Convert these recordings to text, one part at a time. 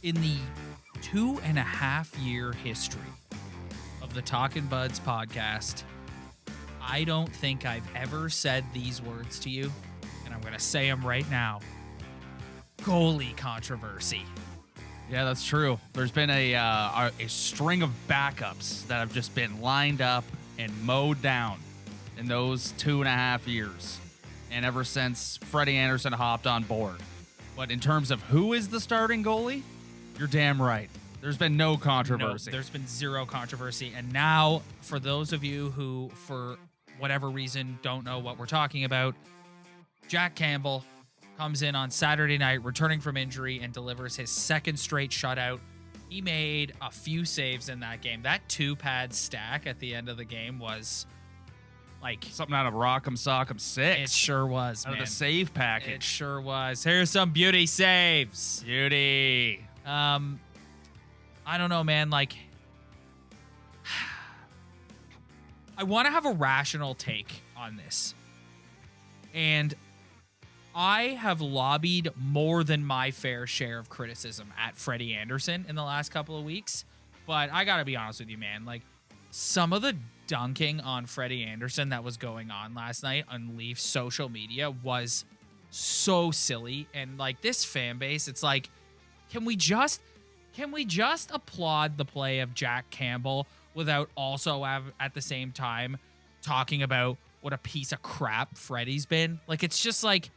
In the 2.5-year history of the Talkin' Buds podcast, I don't think I've ever said these words to you, and I'm going to say them right now. Goalie controversy. Yeah, that's true. There's been a string of backups that have just been lined up and mowed down in those 2.5 years, and ever since Freddie Andersen hopped on board. But in terms of who is the starting goalie, you're damn right. There's been no controversy. No, there's been zero controversy. And now, for those of you who, for whatever reason, don't know what we're talking about, Jack Campbell comes in on Saturday night, returning from injury, and delivers his second straight shutout. He made a few saves in that game. That 2-pad stack at the end of the game was like something out of Rock'em Sock'em 6. It sure was, out man. of the save package. It sure was. Here's some beauty saves. Beauty. I don't know, man. Like, I want to have a rational take on this. And I have lobbied more than my fair share of criticism at Freddie Andersen in the last couple of weeks. But I got to be honest with you, man. Like, some of the dunking on Freddie Andersen that was going on last night on Leafs social media was so silly. And, like, this fan base, it's like, Can we just applaud the play of Jack Campbell without also at the same time talking about what a piece of crap Freddie's been? Like, it's just like,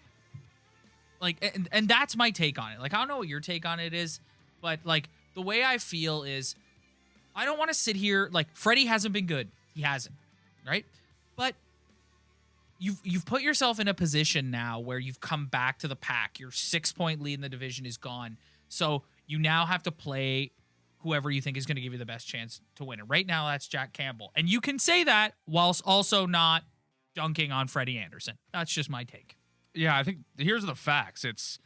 and that's my take on it. Like, I don't know what your take on it is, but like the way I feel is I don't want to sit here like Freddie hasn't been good. He hasn't, right? But you've put yourself in a position now where you've come back to the pack. Your 6-point lead in the division is gone. So you now have to play whoever you think is going to give you the best chance to win. And right now, that's Jack Campbell. And you can say that whilst also not dunking on Freddie Andersen. That's just my take. Yeah, I think here's the facts. It's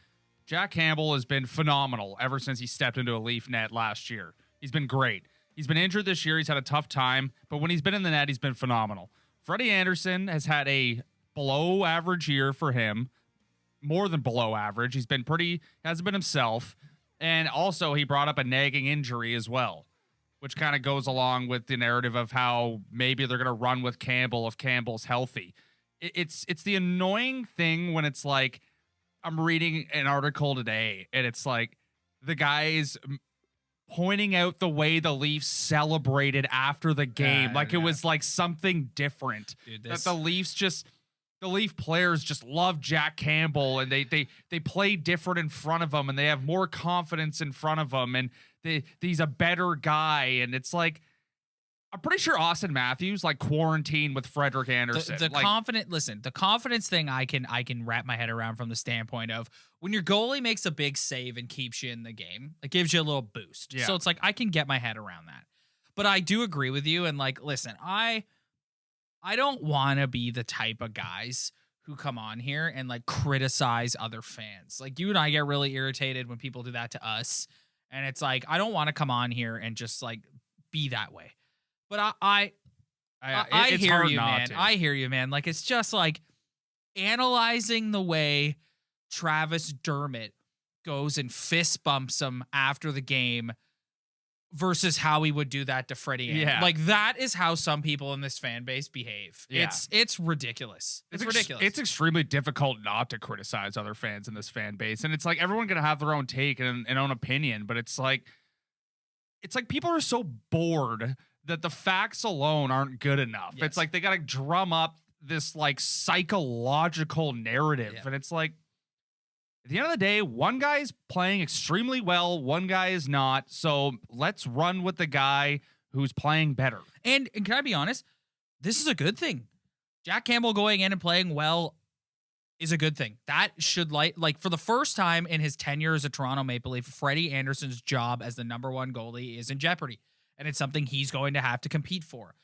Jack Campbell has been phenomenal ever since he stepped into a Leaf net last year. He's been great. He's been injured this year. He's had a tough time. But when he's been in the net, he's been phenomenal. Freddie Andersen has had a below average year for him. More than below average. He's been hasn't been himself. And also, he brought up a nagging injury as well, which kind of goes along with the narrative of how maybe they're going to run with Campbell if Campbell's healthy. It's the annoying thing when it's like, I'm reading an article today, and it's like the guys pointing out the way the Leafs celebrated after the game. It was like something different. Dude, that the Leaf players just love Jack Campbell, and they play different in front of him, and they have more confidence in front of him, and he's a better guy. And it's like, I'm pretty sure Austin Matthews like quarantined with Frederik Andersen. The confidence thing I can wrap my head around from the standpoint of when your goalie makes a big save and keeps you in the game, it gives you a little boost. Yeah. So it's like I can get my head around that. But I do agree with you, and like, listen, I don't want to be the type of guys who come on here and like criticize other fans. Like, you and I get really irritated when people do that to us. And it's like, I don't want to come on here and just like be that way. But I hear you, man. I hear you, man. Like, it's just like analyzing the way Travis Dermott goes and fist bumps him after the game versus how he would do that to Freddie. Yeah. Like, that is how some people in this fan base behave. Yeah. It's ridiculous. It's ridiculous. It's extremely difficult not to criticize other fans in this fan base. And it's like everyone going to have their own take and own opinion, but it's like people are so bored that the facts alone aren't good enough. Yes. It's like they got to drum up this like psychological narrative. Yeah. And it's like, at the end of the day, one guy is playing extremely well, one guy is not. So let's run with the guy who's playing better. And can I be honest? This is a good thing. Jack Campbell going in and playing well is a good thing. That should like for the first time in his tenure as a Toronto Maple Leaf, Freddie Andersen's job as the number one goalie is in jeopardy. And it's something he's going to have to compete for.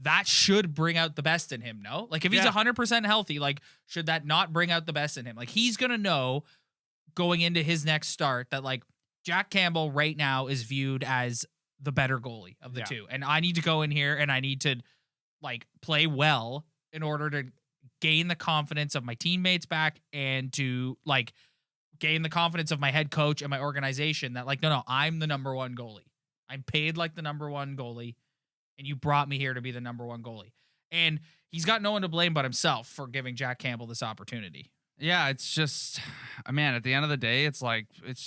That should bring out the best in him, no? Like, if he's 100% healthy, like, should that not bring out the best in him? Like, he's going to know going into his next start that, like, Jack Campbell right now is viewed as the better goalie of the two. And I need to go in here and I need to, like, play well in order to gain the confidence of my teammates back and to, like, gain the confidence of my head coach and my organization that like, no, I'm the number one goalie. I'm paid like the number one goalie, and you brought me here to be the number one goalie. And he's got no one to blame but himself for giving Jack Campbell this opportunity. Yeah, it's just, man, at the end of the day, it's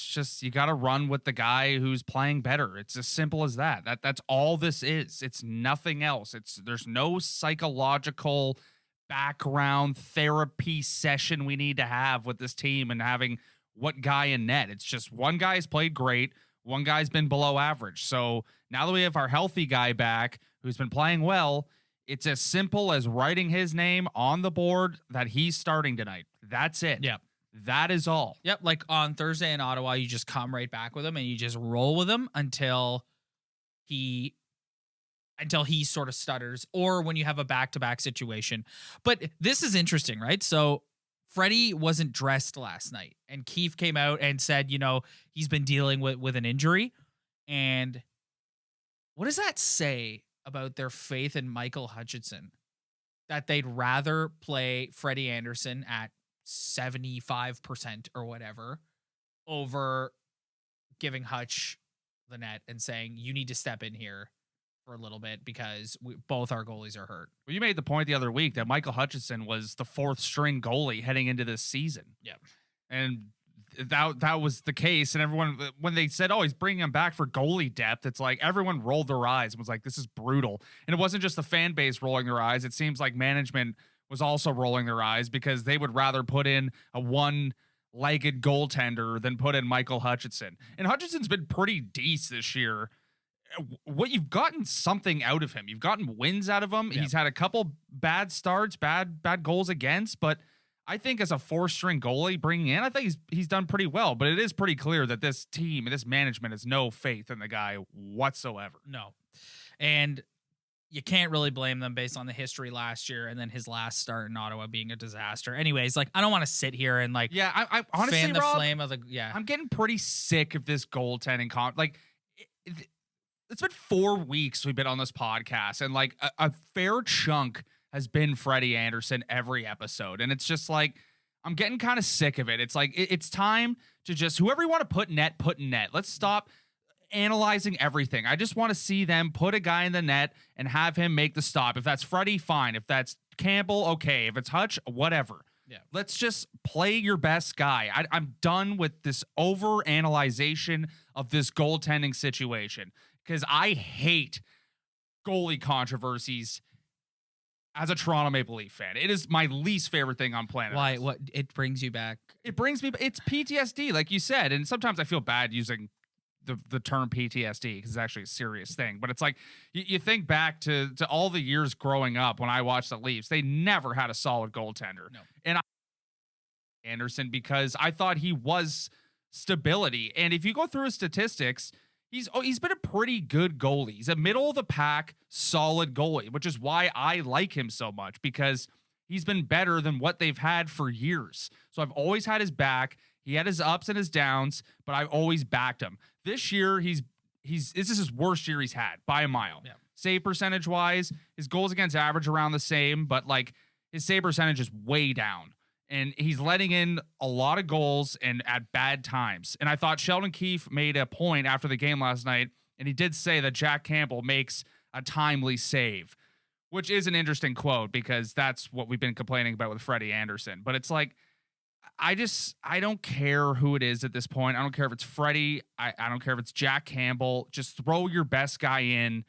just, you got to run with the guy who's playing better. It's as simple as that. That's all this is. It's nothing else. There's no psychological background therapy session we need to have with this team and having what guy in net. It's just one guy's played great. One guy's been below average. So now that we have our healthy guy back who's been playing well, it's as simple as writing his name on the board that he's starting tonight. That's it. Yep. That is all. Yep. Like on Thursday in Ottawa, you just come right back with him and you just roll with him until he sort of stutters, or when you have a back-to-back situation. But this is interesting, right? So Freddie wasn't dressed last night, and Keefe came out and said, he's been dealing with an injury. And what does that say about their faith in Michael Hutchinson, that they'd rather play Freddie Anderson at 75% or whatever over giving Hutch the net and saying, you need to step in here for a little bit because both our goalies are hurt. Well, you made the point the other week that Michael Hutchinson was the fourth string goalie heading into this season. Yeah. And that was the case. And everyone, when they said, oh, he's bringing him back for goalie depth, it's like everyone rolled their eyes and was like, this is brutal. And it wasn't just the fan base rolling their eyes. It seems like management was also rolling their eyes because they would rather put in a one-legged goaltender than put in Michael Hutchinson. And Hutchinson's been pretty decent this year. What you've gotten something out of him. You've gotten wins out of him. Yeah. He's had a couple bad starts, bad goals against, but I think as a four-string goalie bringing in, I think he's done pretty well. But it is pretty clear that this team and this management has no faith in the guy whatsoever. No. And you can't really blame them based on the history last year and then his last start in Ottawa being a disaster. Anyways, like, I don't want to sit here and like, I honestly, fan the Rob, flame of the, I'm getting pretty sick of this goaltending it's been 4 weeks we've been on this podcast, and like a fair chunk has been Freddie Anderson every episode. And it's just like, I'm getting kind of sick of it. It's like, it's time to just, whoever you want to put in net. Let's stop analyzing everything. I just want to see them put a guy in the net and have him make the stop. If that's Freddie, fine. If that's Campbell, okay. If it's Hutch, whatever. Yeah. Let's just play your best guy. I'm done with this over-analyzation of this goaltending situation because I hate goalie controversies as a Toronto Maple Leaf fan. It is my least favorite thing on planet Why? Earth. What? It brings you back. It brings me, it's PTSD, like you said. And sometimes I feel bad using the term PTSD because it's actually a serious thing. But it's like, you think back to all the years growing up when I watched the Leafs, they never had a solid goaltender. No. And Anderson, because I thought he was stability. And if you go through his statistics, he's been a pretty good goalie. He's a middle of the pack, solid goalie, which is why I like him so much, because he's been better than what they've had for years. So I've always had his back. He had his ups and his downs, but I've always backed him. This year, this is his worst year he's had by a mile. Yeah. Save percentage wise, his goals against average around the same, but like his save percentage is way down. And he's letting in a lot of goals and at bad times. And I thought Sheldon Keefe made a point after the game last night, and he did say that Jack Campbell makes a timely save, which is an interesting quote because that's what we've been complaining about with Freddie Anderson. But it's like, I don't care who it is at this point. I don't care if it's Freddie. I don't care if it's Jack Campbell. Just throw your best guy in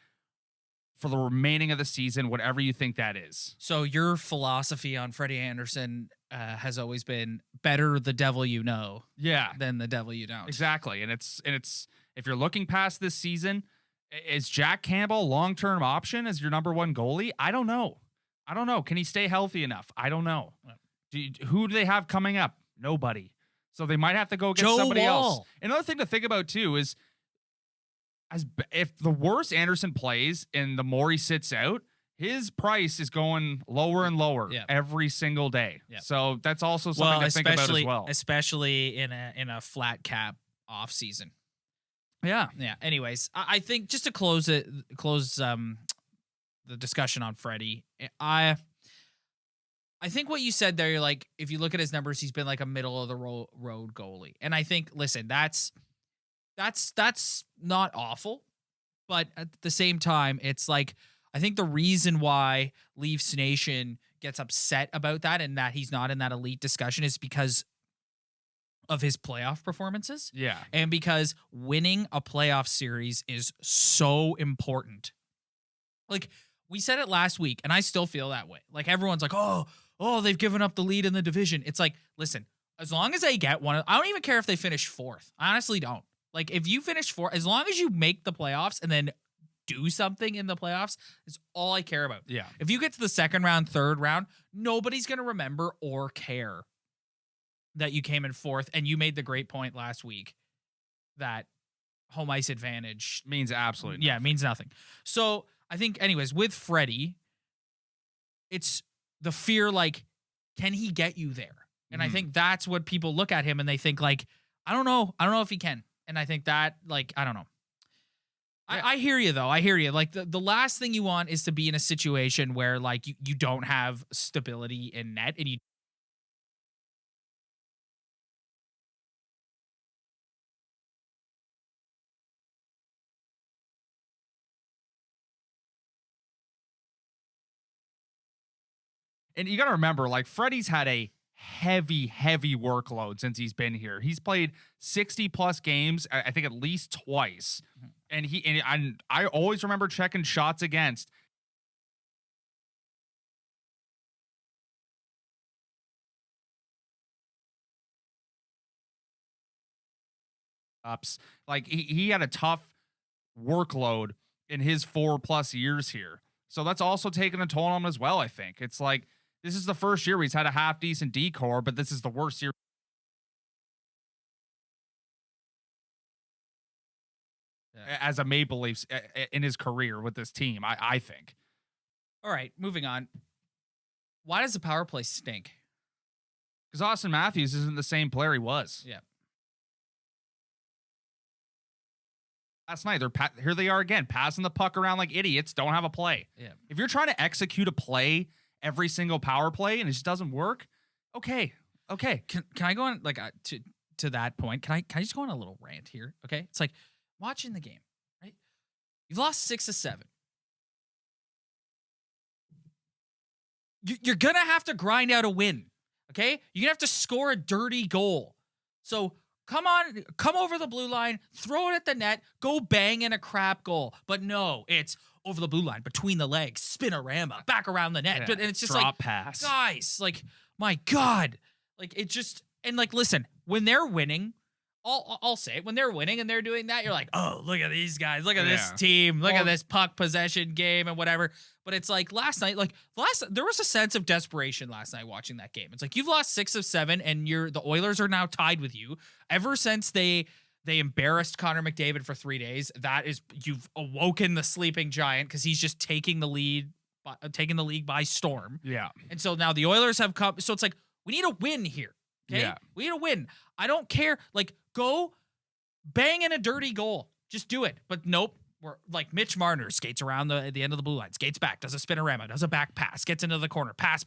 for the remaining of the season, whatever you think that is. So your philosophy on Freddie Anderson has always been better the devil you know, than the devil you don't. Exactly, and it's if you're looking past this season, is Jack Campbell a long-term option as your number one goalie? I don't know. Can he stay healthy enough? I don't know. Who do they have coming up? Nobody. So they might have to go get somebody else. Another thing to think about too is, if the worse Anderson plays and the more he sits out, his price is going lower and lower every single day. Yeah. So that's also something to think about as well. Especially in a flat cap off season. Yeah. Yeah. Anyways, I think just to close the discussion on Freddie, I I think what you said there, you're like, if you look at his numbers, he's been like a middle of the road goalie. And I think, listen, that's not awful, but at the same time, it's like, I think the reason why Leafs Nation gets upset about that and that he's not in that elite discussion is because of his playoff performances. Yeah. And because winning a playoff series is so important. Like, we said it last week, and I still feel that way. Like, everyone's like, oh, they've given up the lead in the division. It's like, listen, as long as they get one, I don't even care if they finish fourth. I honestly don't. Like, if you finish fourth, as long as you make the playoffs and then do something in the playoffs, is all I care about. Yeah. If you get to the second round, third round, nobody's going to remember or care that you came in fourth. And you made the great point last week that home ice advantage means absolutely nothing. Yeah, means nothing. So I think, anyways, with Freddie, it's the fear, like, can he get you there? And I think that's what people look at him and they think, like, I don't know if he can. And I think that, like, I don't know. Yeah. I hear you, though. I hear you. Like, the last thing you want is to be in a situation where, like, you don't have stability in net and you. And you got to remember, like, Freddie's had a heavy workload since he's been here. He's played 60 plus games, I think at least twice. And I always remember checking shots against. Ups. Like, he had a tough workload in his 4+ years here. So that's also taken a toll on him as well, I think. It's like, this is the first year where he's had a half decent decor, but this is the worst year as a Maple Leafs in his career with this team, I think. All right, moving on. Why does the power play stink? Because Austin Matthews isn't the same player he was. Yeah. Last night, here they are again, passing the puck around like idiots, don't have a play. Yeah. If you're trying to execute a play every single power play and it just doesn't work, okay. Can I go on, like, to that point? Can I just go on a little rant here? Okay, it's like watching the game, right? You've lost 6 of 7. You're gonna have to grind out a win. Okay, you're gonna have to score a dirty goal. So come over the blue line, throw it at the net, go bang in a crap goal. But no, it's over the blue line, between the legs, spinorama, back around the net. Yeah, And it's just drop like, pass. Guys, like, my God. Like, it just, and like, listen, when they're winning, I'll say it, when they're winning and they're doing that, you're like, oh, look at these guys. Look at this team. Look at this puck possession game and whatever. But it's like last night, there was a sense of desperation last night watching that game. It's like, you've lost 6 of 7 and the Oilers are now tied with you. Ever since they embarrassed Connor McDavid for 3 days, you've awoken the sleeping giant because he's just taking the league by storm. Yeah. And so now the Oilers have come. So it's like, we need a win here. Okay. Yeah. We need a win. I don't care. Like, go bang in a dirty goal. Just do it. But nope. We're like, Mitch Marner skates around the end of the blue line, skates back, does a spinorama, does a back pass, gets into the corner, pass,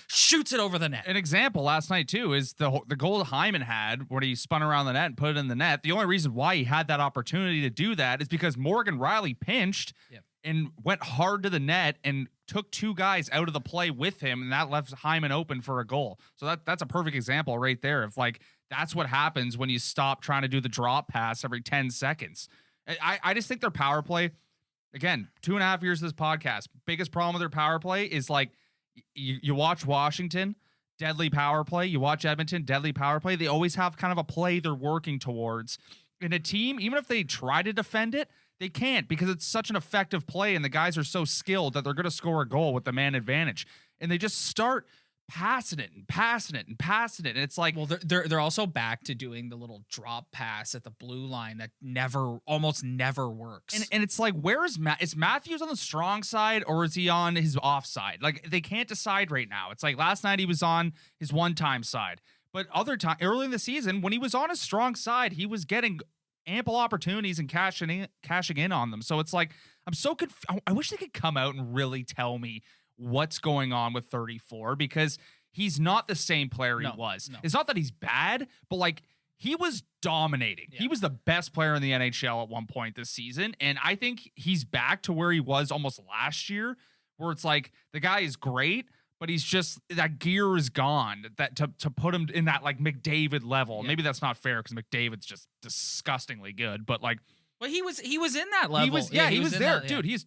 shoots it over the net. An example last night too is the goal Hyman had when he spun around the net and put it in the net. The only reason why he had that opportunity to do that is because Morgan Riley pinched and went hard to the net and took 2 guys out of the play with him, and that left Hyman open for a goal. So that's a perfect example right there of, like, that's what happens when you stop trying to do the drop pass every 10 seconds. I just think their power play, again, 2.5 years of this podcast, biggest problem with their power play is, like, you watch Washington, deadly power play. You watch Edmonton, deadly power play. They always have kind of a play they're working towards. In a team, even if they try to defend it, they can't, because it's such an effective play and the guys are so skilled that they're going to score a goal with the man advantage. And they just start passing it. And it's like, well, they're also back to doing the little drop pass at the blue line that almost never works. And it's like, where is Matthews on the strong side or is he on his offside? Like, they can't decide right now. It's like last night he was on his one-time side, but early in the season when he was on his strong side, he was getting ample opportunities and cashing in on them. So it's like, I'm so confused. I wish they could come out and really tell me what's going on with 34 because he's not the same player he was. No. It's not that he's bad, but like he was dominating. Yeah. He was the best player in the NHL at one point this season. And I think he's back to where he was almost last year, where it's like the guy is great, but he's just, that gear is gone that to put him in that like McDavid level. Yeah. Maybe that's not fair because McDavid's just disgustingly good, but like, well, he was in that level. He was there, dude. He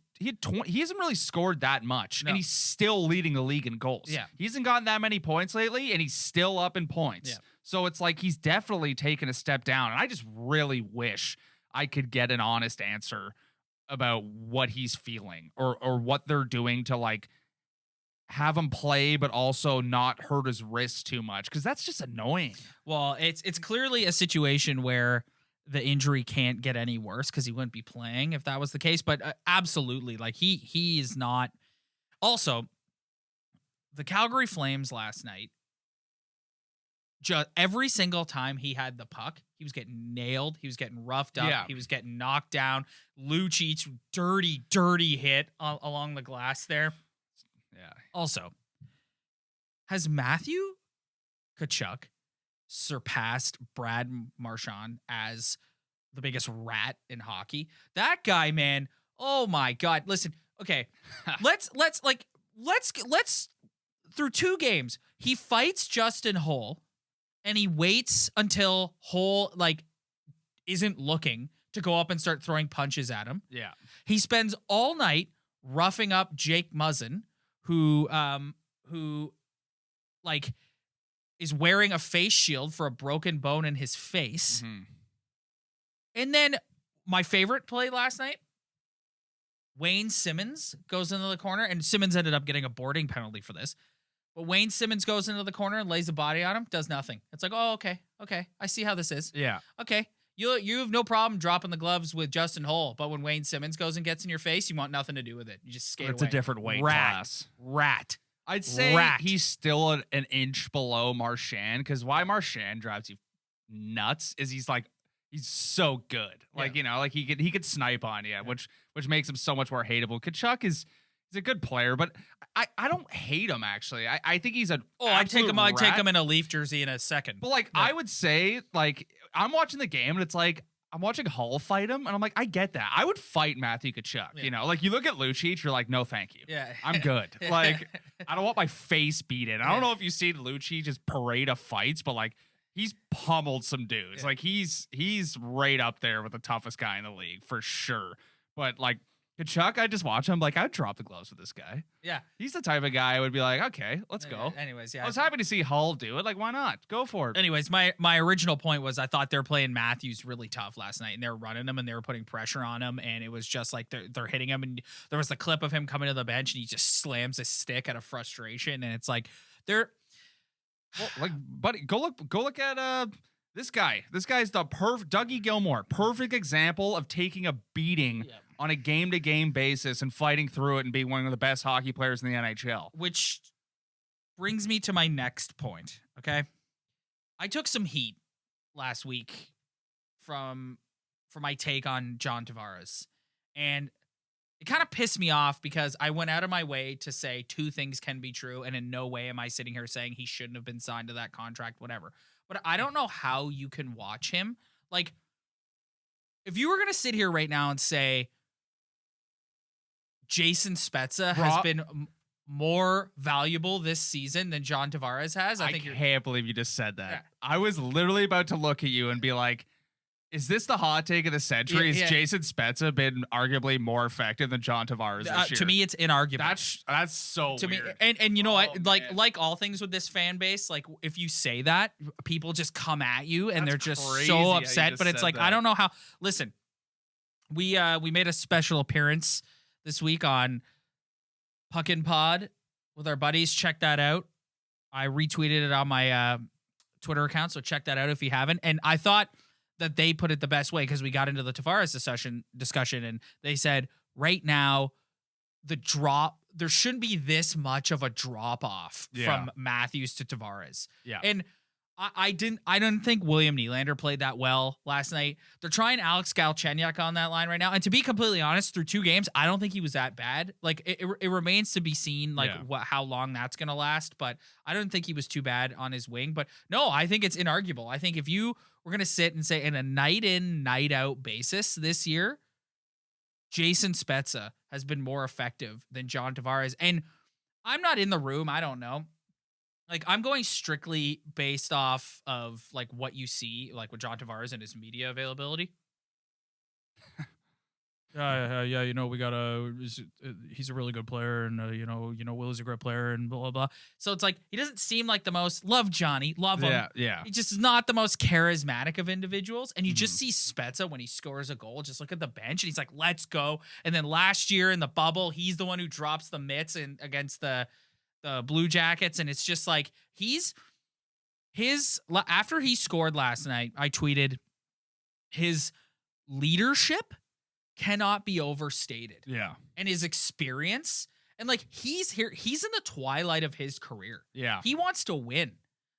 hasn't really scored that much, and he's still leading the league in goals. Yeah, he hasn't gotten that many points lately, and he's still up in points. Yeah. So it's like he's definitely taken a step down, and I just really wish I could get an honest answer about what he's feeling or what they're doing to like have him play, but also not hurt his wrist too much because that's just annoying. Well, it's clearly a situation where the injury can't get any worse because he wouldn't be playing if that was the case. But absolutely, like he is not. Also, the Calgary Flames last night, just every single time he had the puck, he was getting nailed. He was getting roughed up. Yeah. He was getting knocked down. Lucic, dirty hit along the glass there. Yeah. Also, has Matthew Tkachuk surpassed Brad Marchand as the biggest rat in hockey? That guy, man. Oh my God. Listen, okay. let's through 2 games, he fights Justin Holl and he waits until Holl like isn't looking to go up and start throwing punches at him. Yeah. He spends all night roughing up Jake Muzzin, who like is wearing a face shield for a broken bone in his face. Mm-hmm. And then my favorite play last night, Wayne Simmonds goes into the corner, and Simmonds ended up getting a boarding penalty for this. But Wayne Simmonds goes into the corner and lays a body on him, does nothing. It's like, oh, okay, I see how this is. Yeah. Okay, you have no problem dropping the gloves with Justin Holl, but when Wayne Simmonds goes and gets in your face, you want nothing to do with it. You just skate away. It's a different weight class. Rat. I'd say he's still an inch below Marchand because why Marchand drives you nuts is he's so good. Like, you know, like he could snipe on you, which makes him so much more hateable. Tkachuk he's a good player, but I don't hate him actually. I think he's I'd take him in a Leaf jersey in a second. But like I would say, like I'm watching the game and it's like I'm watching Hull fight him, and I'm like, I get that. I would fight Matthew Tkachuk. Yeah. You know, like you look at Lucic, you're like, no, thank you. Yeah, I'm good. Like I don't want my face beaten. I don't know if you've seen Lucic just parade of fights, but like he's pummeled some dudes. Yeah. Like he's right up there with the toughest guy in the league for sure. But like Tkachuk, I just watch him. Like I'd drop the gloves with this guy. Yeah, he's the type of guy I would be like, okay, let's go. Anyways, yeah, I was happy to see Hull do it. Like, why not? Go for it. Anyways, my original point was I thought they're playing Matthews really tough last night, and they were running him and they were putting pressure on him, and it was just like they're hitting him, and there was the clip of him coming to the bench and he just slams his stick out of frustration, and it's like they're like, buddy, go look at this guy. This guy's the Dougie Gilmour, perfect example of taking a beating. Yeah. On a game-to-game basis and fighting through it and being one of the best hockey players in the NHL. Which brings me to my next point, okay? I took some heat last week for my take on John Tavares. And it kind of pissed me off because I went out of my way to say 2 things can be true, and in no way am I sitting here saying he shouldn't have been signed to that contract, whatever. But I don't know how you can watch him. Like, if you were going to sit here right now and say Jason Spezza has been more valuable this season than John Tavares has. I can't believe you just said that. Yeah. I was literally about to look at you and be like, is this the hot take of the century? Has Jason Spezza been arguably more effective than John Tavares this year? To me, it's inarguable. That's so to weird. Me, and you know what? Like all things with this fan base, like if you say that, people just come at you and they're just so upset. But it's like, I don't know how. Listen, we made a special appearance this week on Puckin' Pod with our buddies. Check that out. I retweeted it on my Twitter account, so check that out if you haven't. And I thought that they put it the best way because we got into the Tavares discussion, and they said right now there shouldn't be this much of a drop off from Matthews to Tavares. Yeah. And I didn't think William Nylander played that well last night. They're trying Alex Galchenyuk on that line right now. And to be completely honest, through 2 games, I don't think he was that bad. Like it remains to be seen like how long that's going to last, but I don't think he was too bad on his wing. But no, I think it's inarguable. I think if you were going to sit and say in a night in, night out basis this year, Jason Spezza has been more effective than John Tavares. And I'm not in the room. I don't know. Like, I'm going strictly based off of, like, what you see, like, with John Tavares and his media availability. Yeah, you know, we got he's a really good player, and, you know, Will's a great player, and blah, blah, blah. So it's like, he doesn't seem like the most, love Johnny, love him. Yeah. He just is not the most charismatic of individuals. And you just see Spezza when he scores a goal, just look at the bench, and he's like, let's go. And then last year in the bubble, he's the one who drops the mitts against the Blue Jackets, and it's just like after he scored last night, I tweeted his leadership cannot be overstated. Yeah. And his experience, and like he's in the twilight of his career. Yeah. He wants to win.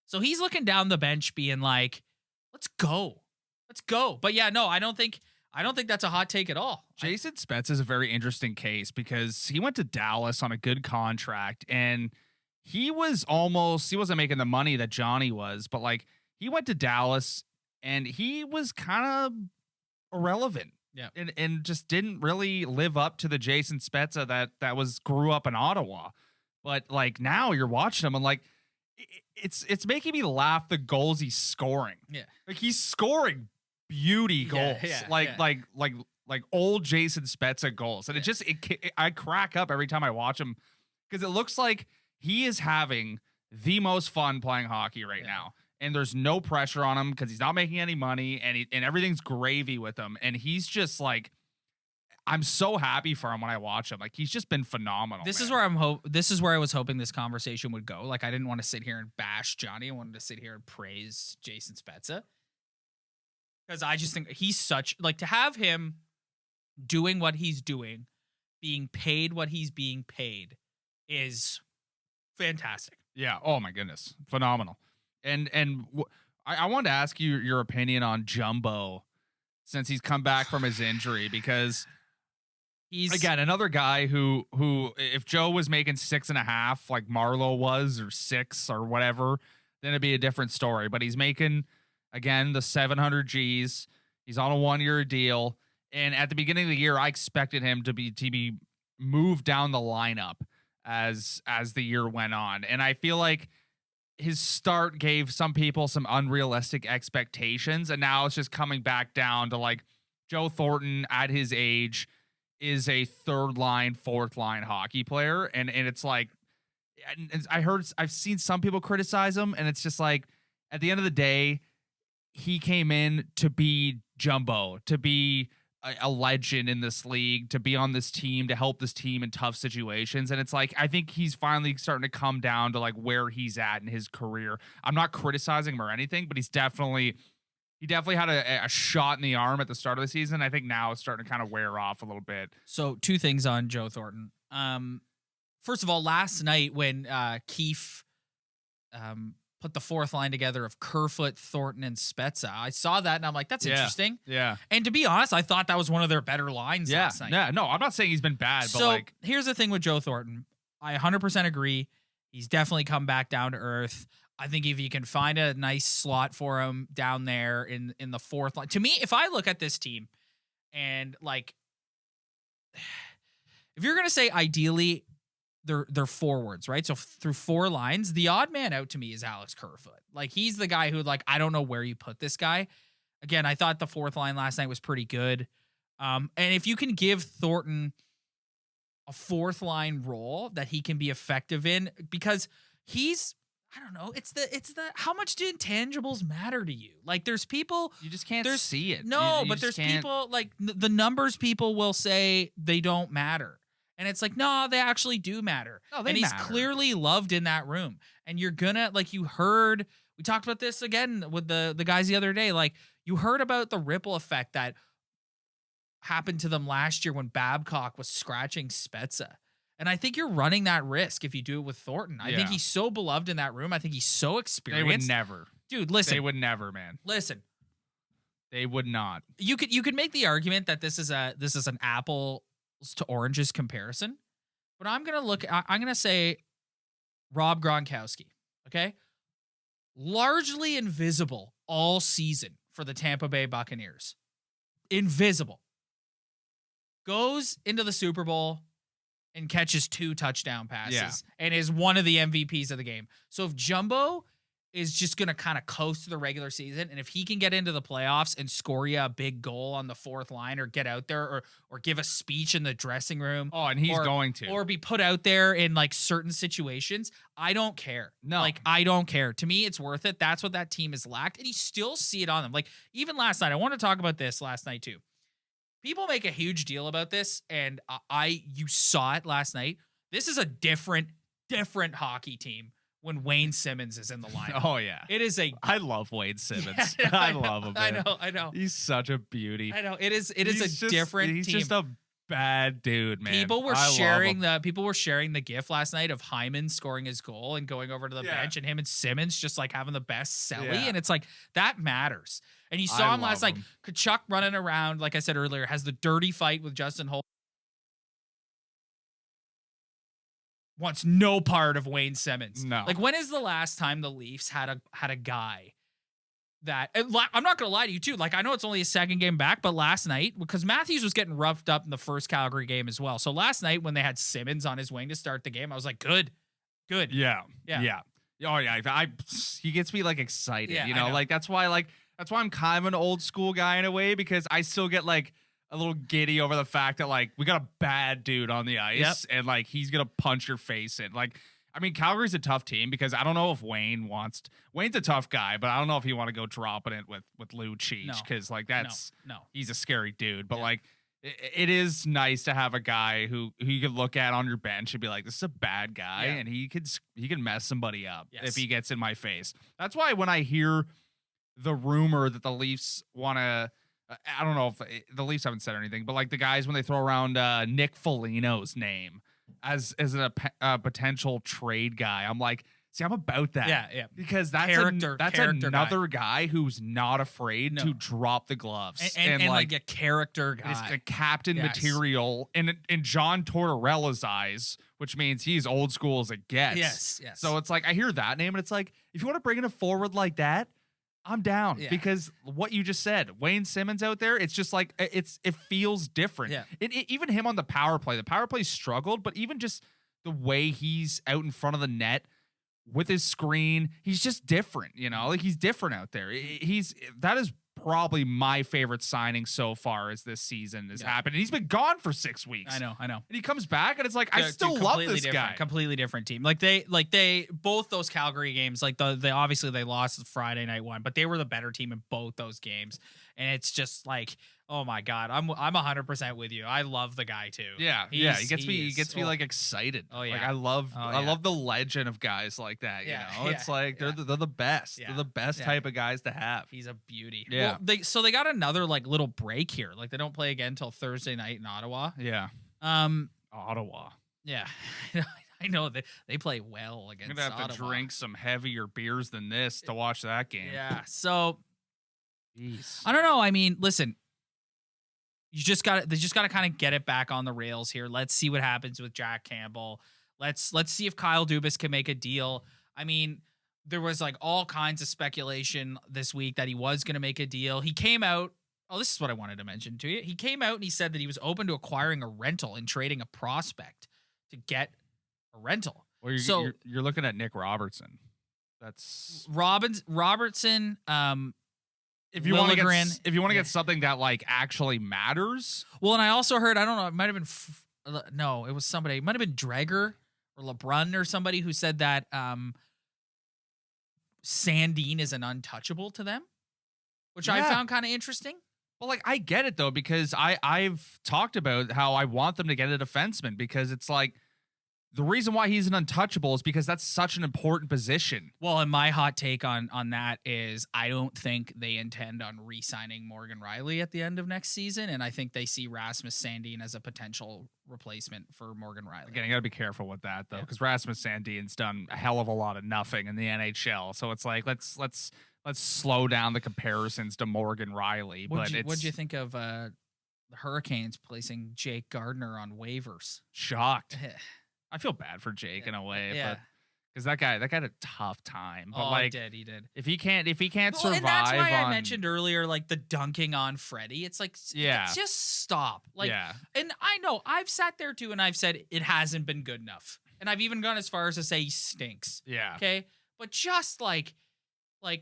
So he's looking down the bench being like, let's go. But yeah, no, I don't think that's a hot take at all. Jason Spezza is a very interesting case because he went to Dallas on a good contract, and he wasn't making the money that Johnny was, but like he went to Dallas and he was kind of irrelevant. Yeah. And just didn't really live up to the Jason Spezza that grew up in Ottawa. But like now you're watching him and like it's making me laugh the goals he's scoring. Yeah. Like he's scoring beauty goals, like old Jason Spezza goals, and I crack up every time I watch him because it looks like he is having the most fun playing hockey right now, and there's no pressure on him because he's not making any money, and everything's gravy with him, and he's just like, I'm so happy for him when I watch him. Like he's just been phenomenal. This is where I was hoping this conversation would go. Like I didn't want to sit here and bash Johnny. I wanted to sit here and praise Jason Spezza. Because I just think he's such, like, to have him doing what he's doing, being paid what he's being paid is fantastic. Yeah. Oh my goodness. Phenomenal. And I wanted to ask you your opinion on Jumbo since he's come back from his injury, because he's again another guy who if Joe was making 6.5 like Marlowe was, or 6 or whatever, then it'd be a different story. But he's making, again, the 700 G's. He's on a 1-year deal. And at the beginning of the year, I expected him to be moved down the lineup as the year went on. And I feel like his start gave some people some unrealistic expectations. And now it's just coming back down to like Joe Thornton at his age is a 3rd line, 4th line hockey player. And it's like, I've seen some people criticize him, and it's just like, at the end of the day, he came in to be Jumbo, to be a legend in this league, to be on this team, to help this team in tough situations. And it's like, I think he's finally starting to come down to like where he's at in his career. I'm not criticizing him or anything, but he definitely had a shot in the arm at the start of the season. I think now it's starting to kind of wear off a little bit. So 2 things on Joe Thornton. First of all, last night when Keefe put the 4th line together of Kerfoot, Thornton, and Spezza, I saw that and I'm like, that's interesting. Yeah. And to be honest, I thought that was one of their better lines last night. Yeah. No, I'm not saying he's been bad, so but like, here's the thing with Joe Thornton. I 100% agree. He's definitely come back down to earth. I think if you can find a nice slot for him down there in the 4th line. To me, if I look at this team and like, if you're going to say ideally they're forwards, right? So through 4 lines, the odd man out to me is Alex Kerfoot. Like he's the guy who, like, I don't know where you put this guy. Again, I thought the 4th line last night was pretty good. And if you can give Thornton a 4th line role that he can be effective in, because he's, I don't know, it's the how much do intangibles matter to you? Like there's people, you just can't see it. No, you but there's people like the numbers people will say they don't matter. And it's like, no, they actually do matter. No, they and he's matter. clearly loved in that room. And you're gonna, like, we talked about this again with the guys the other day. Like, you heard about the ripple effect that happened to them last year when Babcock was scratching Spezza. And I think you're running that risk if you do it with Thornton. I think he's so beloved in that room. I think he's so experienced. They would never. Dude, listen. They would never, man. Listen. They would not. You could make the argument that this is an apples to oranges comparison, but I'm gonna say Rob Gronkowski. Okay, largely invisible all season for the Tampa Bay Buccaneers. Invisible. Goes into the Super Bowl and catches 2 touchdown passes and is one of the MVPs of the game. So if Jumbo is just going to kind of coast to the regular season, and if he can get into the playoffs and score you a big goal on the 4th line or get out there or give a speech in the dressing room. Oh, and he's going to. Or be put out there in like certain situations, I don't care. No. Like, I don't care. To me, it's worth it. That's what that team has lacked, and you still see it on them. Like, even last night, I want to talk about this last night too. People make a huge deal about this, and you saw it last night. This is a different hockey team when Wayne Simmonds is in the lineup. Oh, yeah. It is I love Wayne Simmons. Yeah, I love him, man. I know. He's such a beauty. I know. It is a different he's team. He's just a bad dude, man. People were sharing the GIF last night of Hyman scoring his goal and going over to the bench, and him and Simmons just like having the best celly. And it's like, that matters. And you saw him last night. Kachuk running around, like I said earlier, has the dirty fight with Justin Holt. Wants no part of Wayne Simmonds. No. Like, when is the last time the Leafs had a guy that, I'm not gonna lie to you too. Like, I know it's only a second game back, but last night, because Matthews was getting roughed up in the first Calgary game as well. So last night when they had Simmonds on his wing to start the game, I was like, good. Yeah. Oh yeah. He gets me like excited. Yeah, you know, like that's why I'm kind of an old school guy in a way, because I still get like a little giddy over the fact that like we got a bad dude on the ice and like he's gonna punch your face in. Like, I mean, Calgary's a tough team because I don't know if Wayne's a tough guy, but I don't know if he want to go dropping it with Lou Cheech, because like that's he's a scary dude. But like it is nice to have a guy who you could look at on your bench and be like, this is a bad guy and he can mess somebody up if he gets in my face. That's why when I hear the rumor that the Leafs want to, I don't know if the Leafs haven't said anything, but like the guys, when they throw around Nick Foligno's name as a potential trade guy, I'm like, see, I'm about that. Yeah. Because that's another guy who's not afraid to drop the gloves. And like a character guy. It's a captain material in John Tortorella's eyes, which means he's old school as it gets. Yes. So it's like, I hear that name and it's like, if you want to bring in a forward like that, I'm down, because what you just said, Wayne Simmonds out there, it's just like, it feels different. Yeah. Even him on the power play struggled, but even just the way he's out in front of the net with his screen, he's just different, you know, like he's different out there. That is probably my favorite signing so far as this season has happened. And he's been gone for 6 weeks. I know. And he comes back and it's like, I still love this guy. Completely different team. Like they both those Calgary games, like they obviously they lost the Friday night one, but they were the better team in both those games. And it's just like, oh my God, I'm 100% with you. I love the guy too. Yeah. He gets me like excited. Oh yeah. Like I love the legend of guys like that. You know, it's like they're the best. They're the best type of guys to have. He's a beauty. Yeah. Well, they got another like little break here. Like they don't play again until Thursday night in Ottawa. Yeah. Ottawa. Yeah. I know they play well against Ottawa. I'm gonna have to drink some heavier beers than this to watch that game. Yeah. So jeez. I don't know. I mean, listen. They just got to kind of get it back on the rails here. Let's see what happens with Jack Campbell. Let's see if Kyle Dubas can make a deal. I mean, there was like all kinds of speculation this week that he was going to make a deal. He came out. Oh, this is what I wanted to mention to you. He came out and he said that he was open to acquiring a rental and trading a prospect to get a rental. Well, you're looking at Nick Robertson. That's Robertson. If you want to get something that like actually matters. Well, and I also heard, I don't know, it might have been no, it was somebody. It might have been Drager or LeBrun or somebody who said that Sandin is an untouchable to them, which I found kind of interesting. Well, like I get it though, because I've talked about how I want them to get a defenseman, because it's like the reason why he's an untouchable is because that's such an important position. Well, and my hot take on that is I don't think they intend on re-signing Morgan Riley at the end of next season, and I think they see Rasmus Sandin as a potential replacement for Morgan Riley. Again, you got to be careful with that though, because Rasmus Sandin's done a hell of a lot of nothing in the NHL. So it's like let's let's slow down the comparisons to Morgan Riley. What'd you think of the Hurricanes placing Jake Gardiner on waivers? Shocked. I feel bad for Jake in a way, but because that guy had a tough time. But he did. If he can't survive, and that's why I mentioned earlier, like the dunking on Freddie. It's like, just stop. Like, and I know I've sat there too, and I've said it hasn't been good enough, and I've even gone as far as to say he stinks. Yeah. Okay, but just like I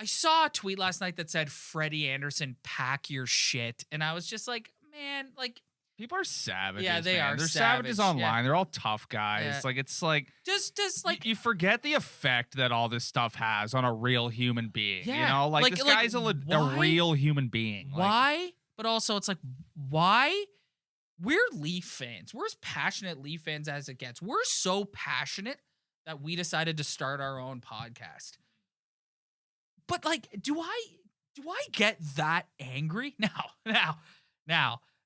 saw a tweet last night that said Freddie Anderson, pack your shit, and I was just like, man, like. People are savages. Yeah, they man. are. They're savage. savages online. Yeah. They're all tough guys. Yeah. Like it's like just like you forget the effect that all this stuff has on a real human being. Yeah. You know, like this guy's a real human being. Why? But also, it's like, why? We're Leaf fans. We're as passionate Leaf fans as it gets. We're so passionate that we decided to start our own podcast. But like, do I get that angry? Now.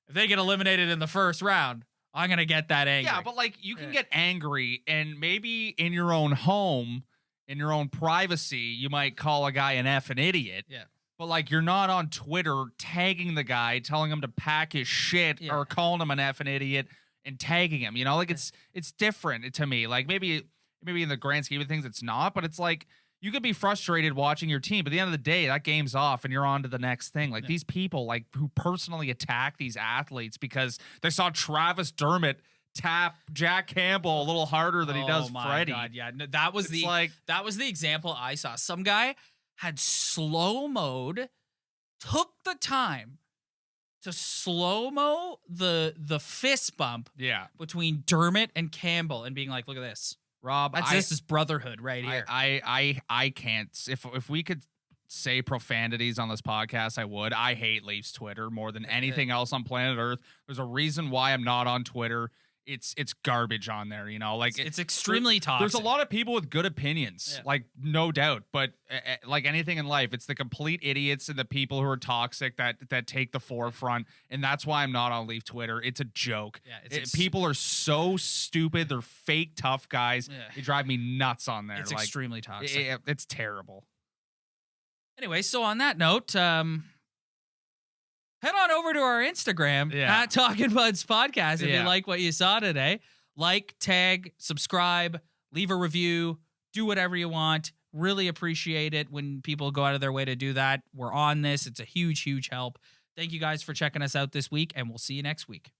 If they get eliminated in the first round, I'm going to get that angry. Yeah, but like you can get angry and maybe in your own home, in your own privacy, you might call a guy an effing idiot. Yeah. But like you're not on Twitter tagging the guy, telling him to pack his shit or calling him an effing idiot and tagging him. You know, like it's different to me. Like maybe in the grand scheme of things it's not, but it's like you could be frustrated watching your team, but at the end of the day, that game's off and you're on to the next thing. Like these people like who personally attack these athletes because they saw Travis Dermott tap Jack Campbell a little harder than he does Freddie. God, yeah. No, that was the example I saw. Some guy had slow mode, took the time to slow-mo the fist bump between Dermott and Campbell and being like, look at this. Rob, this is brotherhood right here. I can't. If we could say profanities on this podcast, I would. I hate Leafs Twitter more than anything else on planet Earth. There's a reason why I'm not on Twitter. It's garbage on there, you know. Like it's extremely toxic. There's a lot of people with good opinions, like no doubt. But like anything in life, it's the complete idiots and the people who are toxic that take the forefront, and that's why I'm not on Leaf Twitter. It's a joke. Yeah, people are so stupid. They're fake tough guys. Yeah. They drive me nuts on there. It's like, extremely toxic. It's terrible. Anyway, so on that note, head on over to our Instagram at Talking Buds Podcast if you like what you saw today. Like, tag, subscribe, leave a review, do whatever you want. Really appreciate it when people go out of their way to do that. We're on this. It's a huge, huge help. Thank you guys for checking us out this week, and we'll see you next week.